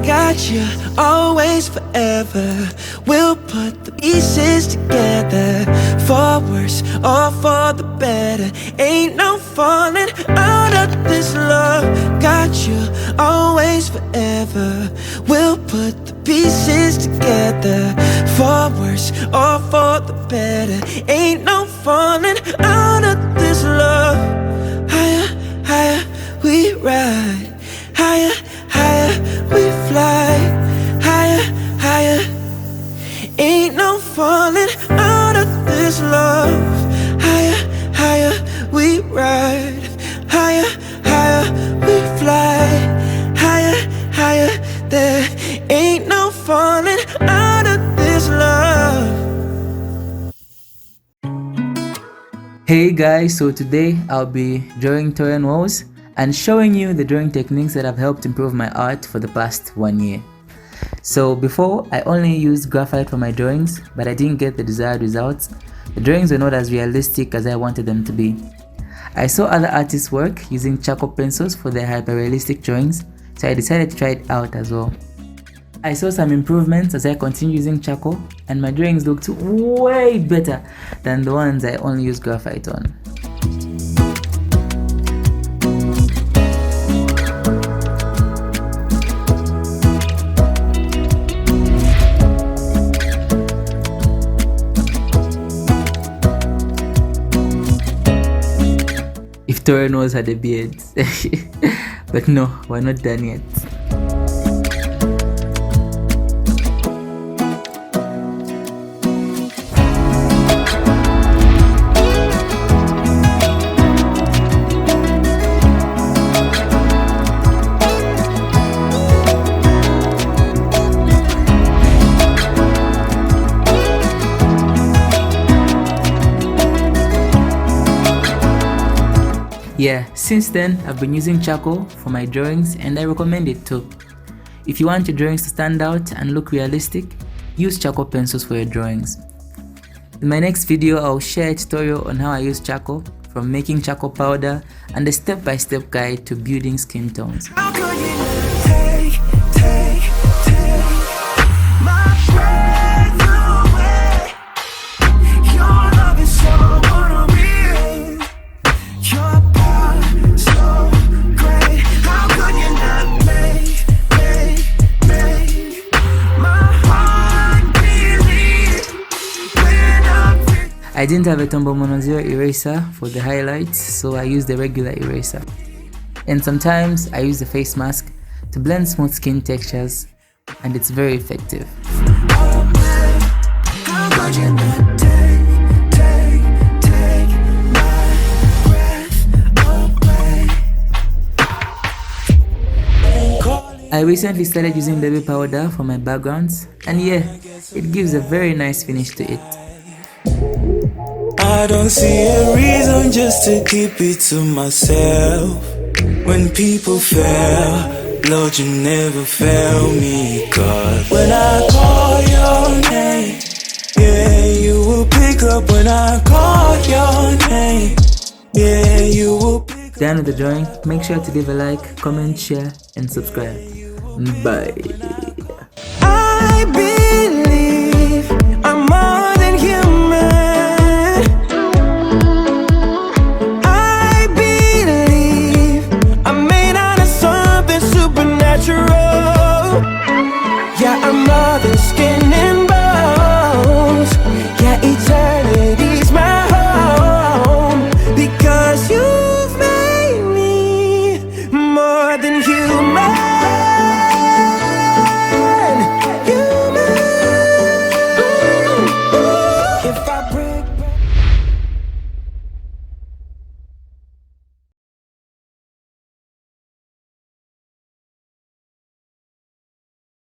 got you always forever. We'll put the pieces together, for worse or for the better. Ain't no falling out of this love. Got you always forever. We'll put the pieces together, for worse or for the better. Ain't no falling out of this love. Higher, higher we ride, higher, higher we fly, higher, higher. Ain't no falling out of this love. Higher, higher we ride, higher, higher we fly, higher, higher. There ain't no falling out of this love. Hey guys, so today I'll be drawing Tauren Wells and showing you the drawing techniques that have helped improve my art for the past 1 year. So before, I only used graphite for my drawings, but I didn't get the desired results. The drawings were not as realistic as I wanted them to be. I saw other artists work using charcoal pencils for their hyperrealistic drawings, so I decided to try it out as well. I saw some improvements as I continued using charcoal, and my drawings looked way better than the ones I only used graphite on. If Tauren Wells had a beard. But no, we're not done yet. Yeah, since then I've been using charcoal for my drawings and I recommend it too. If you want your drawings to stand out and look realistic, use charcoal pencils for your drawings. In my next video, I'll share a tutorial on how I use charcoal, from making charcoal powder and a step-by-step guide to building skin tones. I didn't have a Tombow Mono 0 eraser for the highlights, so I used the regular eraser. And sometimes I use the face mask to blend smooth skin textures, and it's very effective. I recently started using baby powder for my backgrounds, and yeah, it gives a very nice finish to it. I don't see a reason just to keep it to myself. When people fail, Lord, you never fail me. God, when I call your name, yeah, you will pick up. When I call your name, yeah, you will pick up. Done with the drawing, make sure to leave a like, comment, share, and subscribe. Bye.